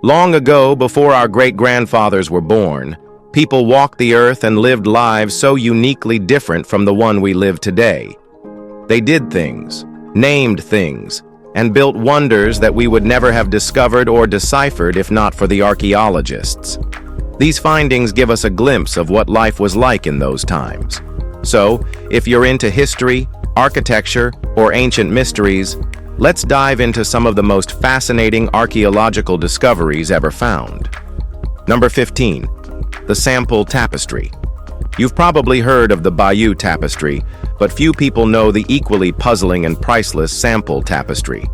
Long ago, before our great-grandfathers were born, people walked the earth and lived lives so uniquely different from the one we live today. They did things, named things, and built wonders that we would never have discovered or deciphered if not for the archaeologists. These findings give us a glimpse of what life was like in those times. So, if you're into history, architecture, or ancient mysteries, let's dive into some of the most fascinating archaeological discoveries ever found. Number 15. The Sample Tapestry. You've probably heard of the Bayeux Tapestry, but few people know the equally puzzling and priceless Sample Tapestry.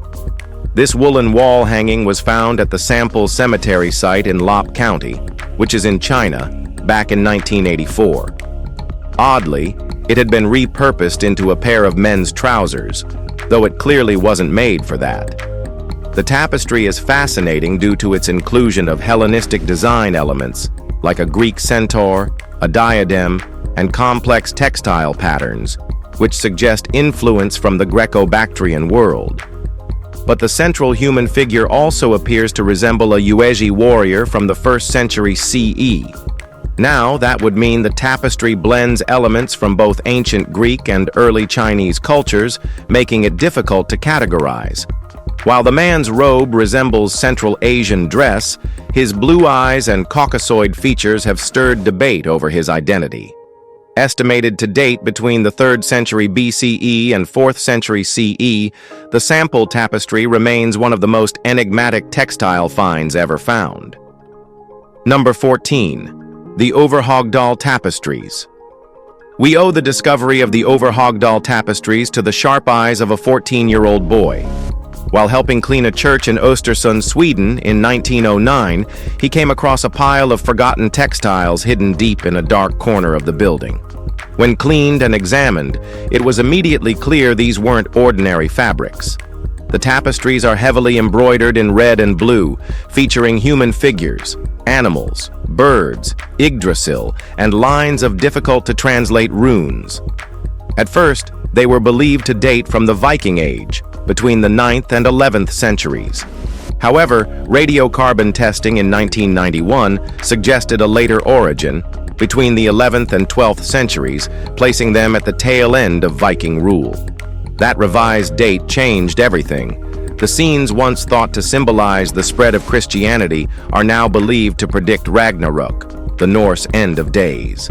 This woolen wall hanging was found at the Sample Cemetery site in Lop County, which is in China, back in 1984. Oddly, it had been repurposed into a pair of men's trousers, though it clearly wasn't made for that. The tapestry is fascinating due to its inclusion of Hellenistic design elements, like a Greek centaur, a diadem, and complex textile patterns, which suggest influence from the Greco-Bactrian world. But the central human figure also appears to resemble a Yuezhi warrior from the 1st century CE. Now, that would mean the tapestry blends elements from both ancient Greek and early Chinese cultures, making it difficult to categorize. While the man's robe resembles Central Asian dress, his blue eyes and Caucasoid features have stirred debate over his identity. Estimated to date between the 3rd century BCE and 4th century CE, the Sample Tapestry remains one of the most enigmatic textile finds ever found. Number 14. The Overhogdal Tapestries. We owe the discovery of the Overhogdal Tapestries to the sharp eyes of a 14-year-old boy. While helping clean a church in Östersund, Sweden in 1909, he came across a pile of forgotten textiles hidden deep in a dark corner of the building. When cleaned and examined, it was immediately clear these weren't ordinary fabrics. The tapestries are heavily embroidered in red and blue, featuring human figures, animals, birds, Yggdrasil, and lines of difficult-to-translate runes. At first, they were believed to date from the Viking Age, between the 9th and 11th centuries. However, radiocarbon testing in 1991 suggested a later origin, between the 11th and 12th centuries, placing them at the tail end of Viking rule. That revised date changed everything. The scenes once thought to symbolize the spread of Christianity are now believed to predict Ragnarok, the Norse end of days.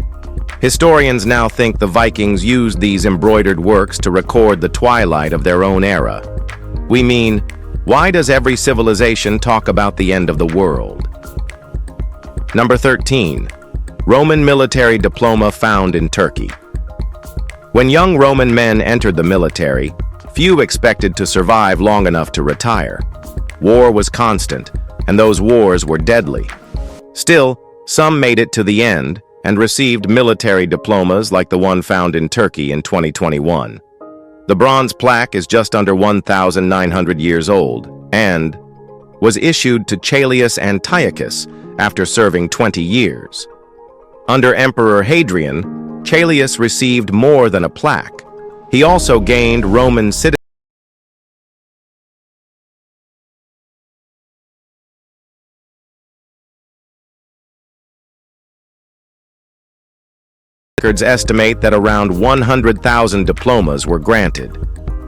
Historians now think the Vikings used these embroidered works to record the twilight of their own era. We mean, why does every civilization talk about the end of the world? Number 13. Roman military diploma found in Turkey. When young Roman men entered the military, few expected to survive long enough to retire. War was constant, and those wars were deadly. Still, some made it to the end and received military diplomas like the one found in Turkey in 2021. The bronze plaque is just under 1,900 years old and was issued to Chaelius Antiochus after serving 20 years. Under Emperor Hadrian, Chaelius received more than a plaque. He also gained Roman citizenship. Records estimate that around 100,000 diplomas were granted.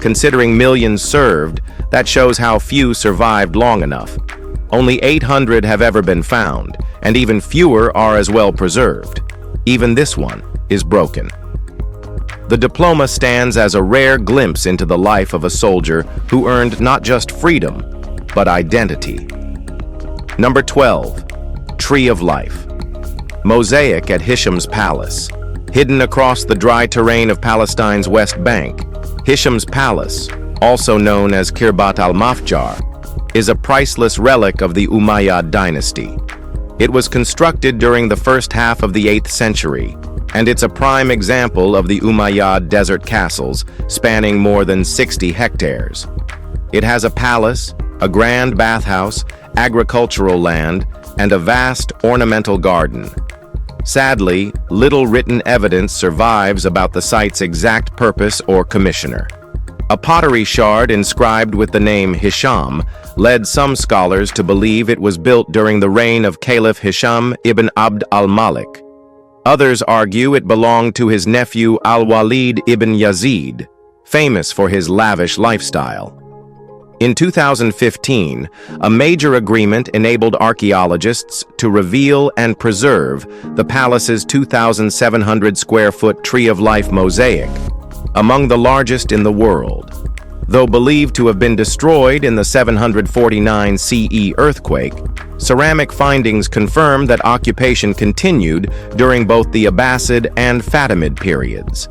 Considering millions served, that shows how few survived long enough. Only 800 have ever been found, and even fewer are as well preserved. Even this one is broken. The diploma stands as a rare glimpse into the life of a soldier who earned not just freedom, but identity. Number 12. Tree of Life. Mosaic at Hisham's Palace. Hidden across the dry terrain of Palestine's West Bank, Hisham's Palace, also known as Kirbat al-Mafjar, is a priceless relic of the Umayyad dynasty. It was constructed during the first half of the 8th century, and it's a prime example of the Umayyad desert castles, spanning more than 60 hectares. It has a palace, a grand bathhouse, agricultural land, and a vast ornamental garden. Sadly, little written evidence survives about the site's exact purpose or commissioner. A pottery shard inscribed with the name Hisham, led some scholars to believe it was built during the reign of Caliph Hisham ibn Abd al-Malik. Others argue it belonged to his nephew al-Walid ibn Yazid, famous for his lavish lifestyle. In 2015, a major agreement enabled archaeologists to reveal and preserve the palace's 2,700-square-foot Tree of Life mosaic, among the largest in the world. Though believed to have been destroyed in the 749 CE earthquake, ceramic findings confirm that occupation continued during both the Abbasid and Fatimid periods.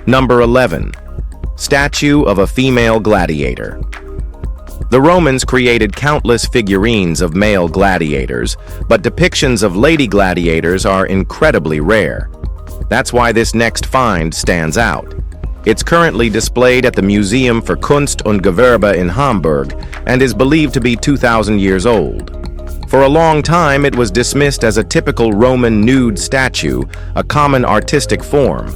Number 11. Statue of a female gladiator. The Romans created countless figurines of male gladiators, but depictions of lady gladiators are incredibly rare. That's why this next find stands out. It's currently displayed at the Museum für Kunst und Gewerbe in Hamburg and is believed to be 2,000 years old. For a long time, it was dismissed as a typical Roman nude statue, a common artistic form.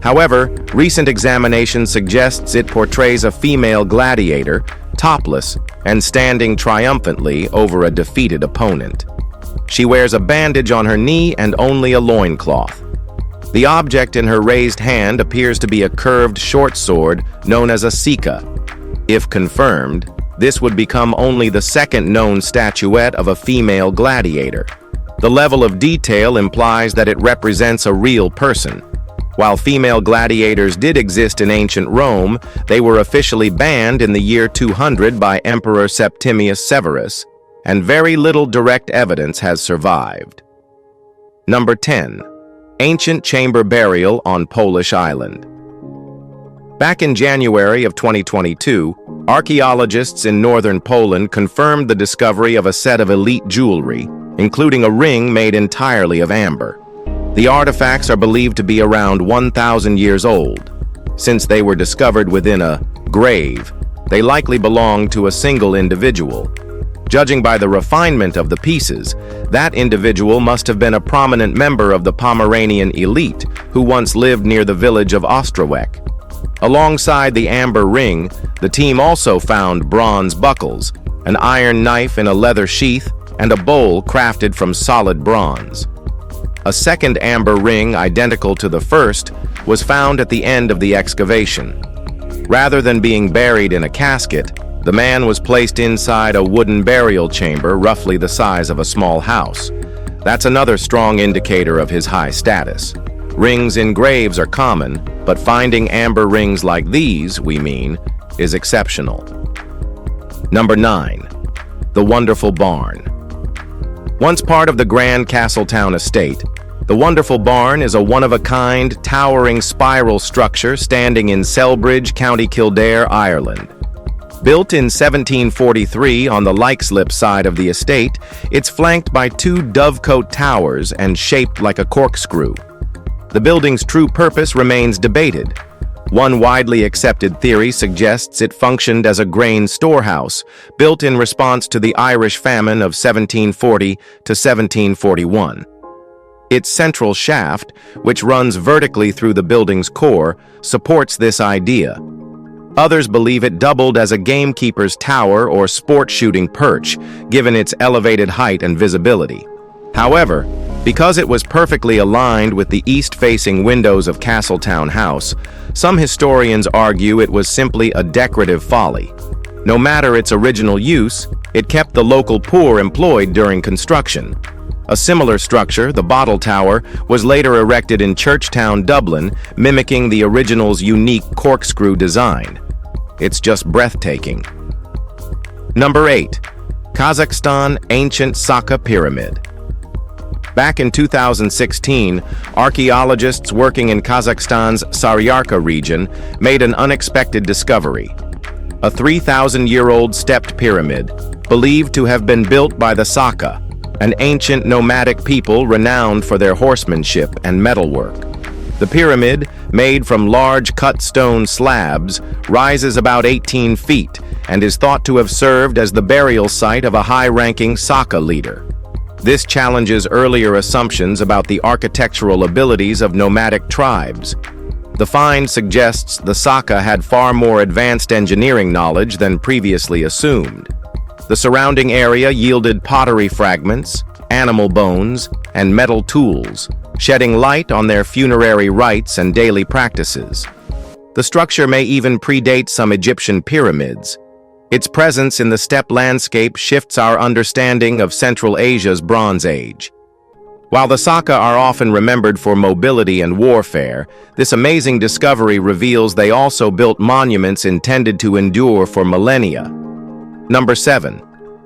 However, recent examination suggests it portrays a female gladiator, topless, and standing triumphantly over a defeated opponent. She wears a bandage on her knee and only a loincloth. The object in her raised hand appears to be a curved short sword known as a sika. If confirmed, this would become only the second known statuette of a female gladiator. The level of detail implies that it represents a real person. While female gladiators did exist in ancient Rome, they were officially banned in the year 200 by Emperor Septimius Severus, and very little direct evidence has survived. Number 10. Ancient chamber burial on Polish island. Back in January of 2022, archaeologists in northern Poland confirmed the discovery of a set of elite jewelry, including a ring made entirely of amber. The artifacts are believed to be around 1,000 years old. Since they were discovered within a grave, they likely belonged to a single individual. Judging by the refinement of the pieces, that individual must have been a prominent member of the Pomeranian elite who once lived near the village of Ostrowek. Alongside the amber ring, the team also found bronze buckles, an iron knife in a leather sheath, and a bowl crafted from solid bronze. A second amber ring identical to the first was found at the end of the excavation. Rather than being buried in a casket, the man was placed inside a wooden burial chamber roughly the size of a small house. That's another strong indicator of his high status. Rings in graves are common, but finding amber rings like these, is exceptional. Number 9. The Wonderful Barn. Once part of the Grand Castletown estate, the Wonderful Barn is a one-of-a-kind, towering spiral structure standing in Selbridge, County Kildare, Ireland. Built in 1743 on the Leixlip side of the estate, it's flanked by two dovecote towers and shaped like a corkscrew. The building's true purpose remains debated. One widely accepted theory suggests it functioned as a grain storehouse, built in response to the Irish famine of 1740 to 1741. Its central shaft, which runs vertically through the building's core, supports this idea. Others believe it doubled as a gamekeeper's tower or sport shooting perch, given its elevated height and visibility. However, because it was perfectly aligned with the east-facing windows of Castletown House, some historians argue it was simply a decorative folly. No matter its original use, it kept the local poor employed during construction. A similar structure, the Bottle Tower, was later erected in Churchtown, Dublin, mimicking the original's unique corkscrew design. It's just breathtaking. Number 8. Kazakhstan Ancient Saka Pyramid. Back in 2016, archaeologists working in Kazakhstan's Saryarka region made an unexpected discovery. A 3,000-year-old stepped pyramid, believed to have been built by the Saka, an ancient nomadic people renowned for their horsemanship and metalwork. The pyramid, made from large cut stone slabs, rises about 18 feet and is thought to have served as the burial site of a high-ranking Saka leader. This challenges earlier assumptions about the architectural abilities of nomadic tribes. The find suggests the Saka had far more advanced engineering knowledge than previously assumed. The surrounding area yielded pottery fragments, animal bones, and metal tools, shedding light on their funerary rites and daily practices. The structure may even predate some Egyptian pyramids. Its presence in the steppe landscape shifts our understanding of Central Asia's Bronze Age. While the Saka are often remembered for mobility and warfare, this amazing discovery reveals they also built monuments intended to endure for millennia. Number 7.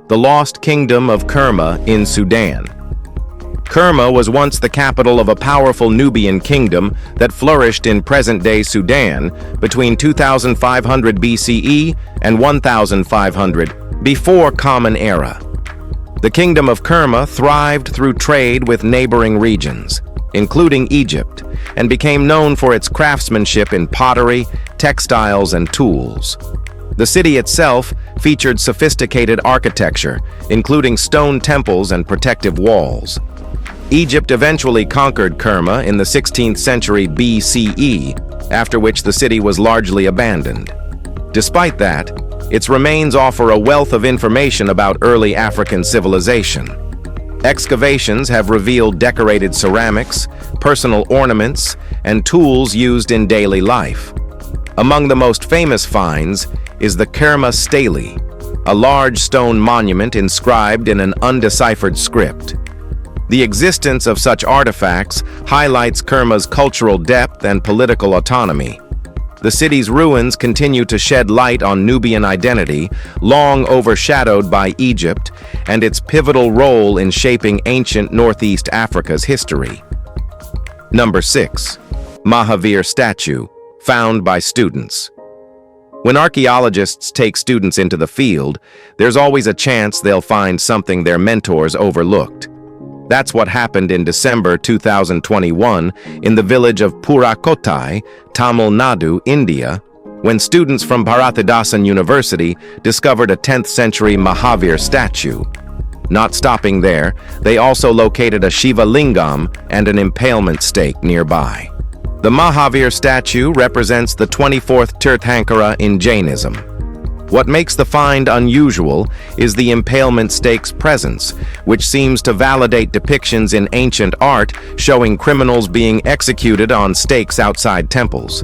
The Lost Kingdom of Kerma in Sudan. Kerma was once the capital of a powerful Nubian kingdom that flourished in present-day Sudan between 2500 BCE and 1500 before Common Era. The Kingdom of Kerma thrived through trade with neighboring regions, including Egypt, and became known for its craftsmanship in pottery, textiles, and tools. The city itself featured sophisticated architecture, including stone temples and protective walls. Egypt eventually conquered Kerma in the 16th century BCE, after which the city was largely abandoned. Despite that, its remains offer a wealth of information about early African civilization. Excavations have revealed decorated ceramics, personal ornaments, and tools used in daily life. Among the most famous finds is the Kerma stele, a large stone monument inscribed in an undeciphered script. The existence of such artifacts highlights Kerma's cultural depth and political autonomy. The city's ruins continue to shed light on Nubian identity, long overshadowed by Egypt, and its pivotal role in shaping ancient Northeast Africa's history. Number 6. Mahavir statue, found by students. When archaeologists take students into the field, there's always a chance they'll find something their mentors overlooked. That's what happened in December 2021 in the village of Purakottai, Tamil Nadu, India, when students from Bharathidasan University discovered a 10th century Mahavir statue. Not stopping there, they also located a Shiva Lingam and an impalement stake nearby. The Mahavir statue represents the 24th Tirthankara in Jainism. What makes the find unusual is the impalement stake's presence, which seems to validate depictions in ancient art showing criminals being executed on stakes outside temples.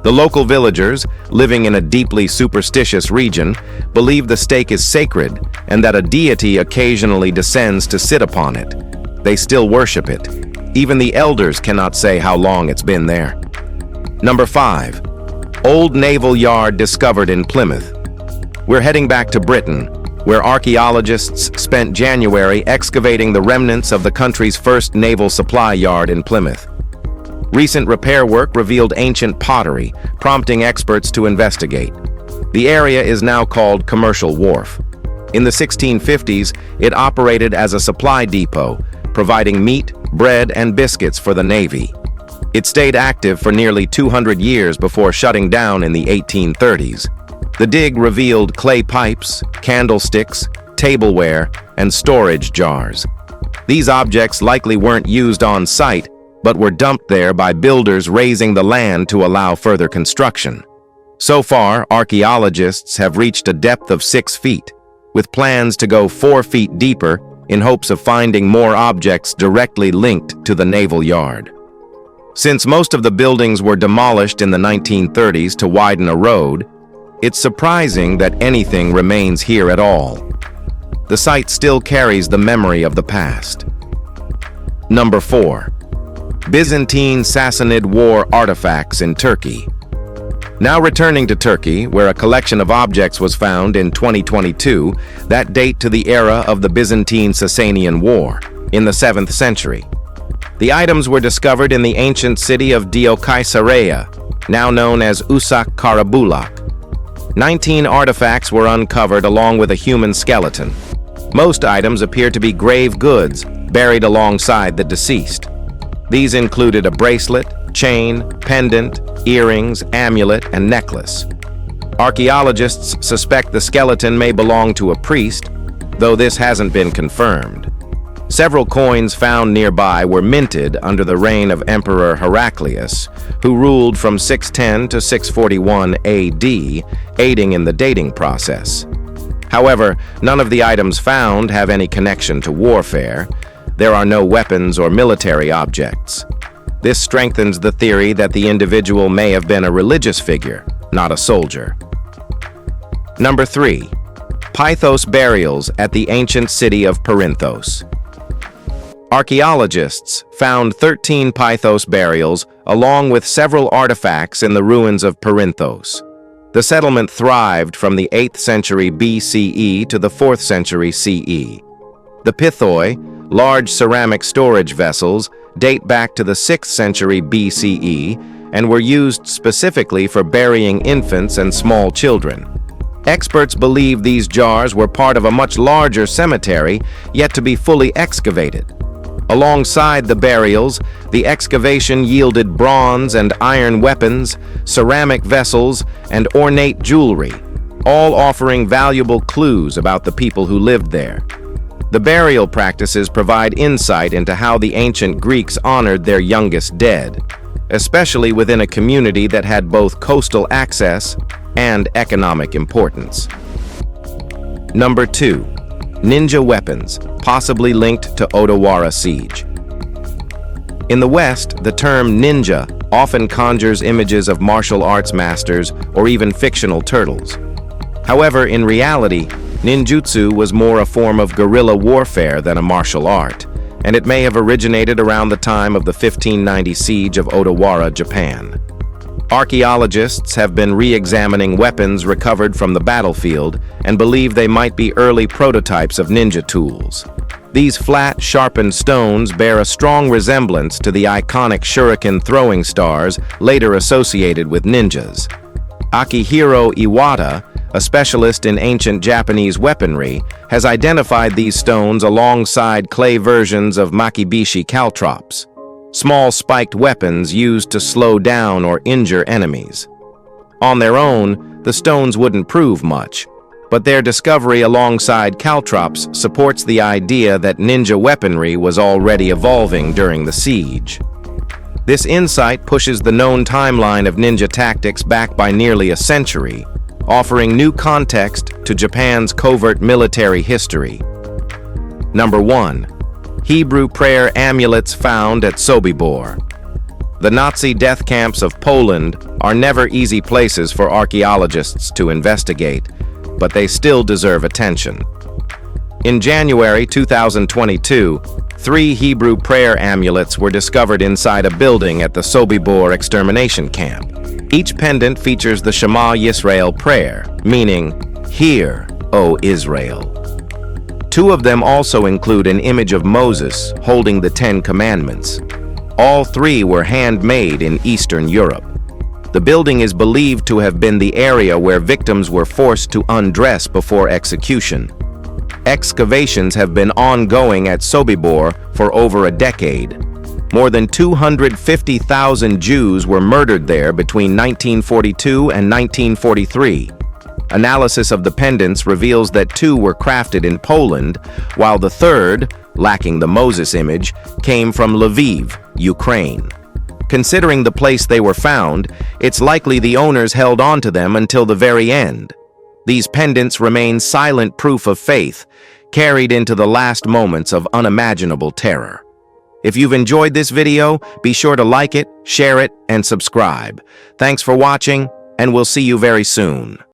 The local villagers, living in a deeply superstitious region, believe the stake is sacred and that a deity occasionally descends to sit upon it. They still worship it. Even the elders cannot say how long it's been there. Number 5. Old naval yard discovered in Plymouth. We're heading back to Britain, where archaeologists spent January excavating the remnants of the country's first naval supply yard in Plymouth. Recent repair work revealed ancient pottery, prompting experts to investigate. The area is now called Commercial Wharf. In the 1650s, it operated as a supply depot, providing meat, bread, and biscuits for the Navy. It stayed active for nearly 200 years before shutting down in the 1830s. The dig revealed clay pipes, candlesticks, tableware, and storage jars. These objects likely weren't used on site, but were dumped there by builders raising the land to allow further construction. So far, archaeologists have reached a depth of 6 feet, with plans to go 4 feet deeper in hopes of finding more objects directly linked to the naval yard. Since most of the buildings were demolished in the 1930s to widen a road, it's surprising that anything remains here at all. The site still carries the memory of the past. Number 4. Byzantine Sassanid War artifacts in Turkey. Now returning to Turkey, where a collection of objects was found in 2022 that date to the era of the Byzantine-Sasanian War, in the 7th century. The items were discovered in the ancient city of Diokkaisarea, now known as Usak Karabulak. 19 artifacts were uncovered along with a human skeleton. Most items appear to be grave goods buried alongside the deceased. These included a bracelet, chain, pendant, earrings, amulet, and necklace. Archaeologists suspect the skeleton may belong to a priest, though this hasn't been confirmed. Several coins found nearby were minted under the reign of Emperor Heraclius, who ruled from 610 to 641 AD, aiding in the dating process. However, none of the items found have any connection to warfare. There are no weapons or military objects. This strengthens the theory that the individual may have been a religious figure, not a soldier. Number 3. Pythos burials at the ancient city of Perinthos. Archaeologists found 13 Pythos burials along with several artifacts in the ruins of Perinthos. The settlement thrived from the 8th century BCE to the 4th century CE. The pithoi, large ceramic storage vessels, date back to the 6th century BCE and were used specifically for burying infants and small children. Experts believe these jars were part of a much larger cemetery yet to be fully excavated. Alongside the burials, the excavation yielded bronze and iron weapons, ceramic vessels, and ornate jewelry, all offering valuable clues about the people who lived there. The burial practices provide insight into how the ancient Greeks honored their youngest dead, especially within a community that had both coastal access and economic importance. Number 2. Ninja weapons, possibly linked to Odawara siege. In the West, the term ninja often conjures images of martial arts masters or even fictional turtles. However, in reality, ninjutsu was more a form of guerrilla warfare than a martial art, and it may have originated around the time of the 1590 siege of Odawara, Japan. Archaeologists have been re-examining weapons recovered from the battlefield and believe they might be early prototypes of ninja tools. These flat, sharpened stones bear a strong resemblance to the iconic shuriken throwing stars later associated with ninjas. Akihiro Iwata, a specialist in ancient Japanese weaponry, has identified these stones alongside clay versions of makibishi caltrops, small spiked weapons used to slow down or injure enemies. On their own, the stones wouldn't prove much, but their discovery alongside caltrops supports the idea that ninja weaponry was already evolving during the siege. This insight pushes the known timeline of ninja tactics back by nearly a century, offering new context to Japan's covert military history. Number 1. Hebrew prayer amulets found at Sobibor. The Nazi death camps of Poland are never easy places for archaeologists to investigate, but they still deserve attention. In January 2022, 3 Hebrew prayer amulets were discovered inside a building at the Sobibor extermination camp. Each pendant features the Shema Yisrael prayer, meaning, "Hear, O Israel." 2 of them also include an image of Moses holding the 10 Commandments. All 3 were handmade in Eastern Europe. The building is believed to have been the area where victims were forced to undress before execution. Excavations have been ongoing at Sobibor for over a decade. More than 250,000 Jews were murdered there between 1942 and 1943. Analysis of the pendants reveals that 2 were crafted in Poland, while the 3rd, lacking the Moses image, came from Lviv, Ukraine. Considering the place they were found, it's likely the owners held on to them until the very end. These pendants remain silent proof of faith, carried into the last moments of unimaginable terror. If you've enjoyed this video, be sure to like it, share it, and subscribe. Thanks for watching, and we'll see you very soon.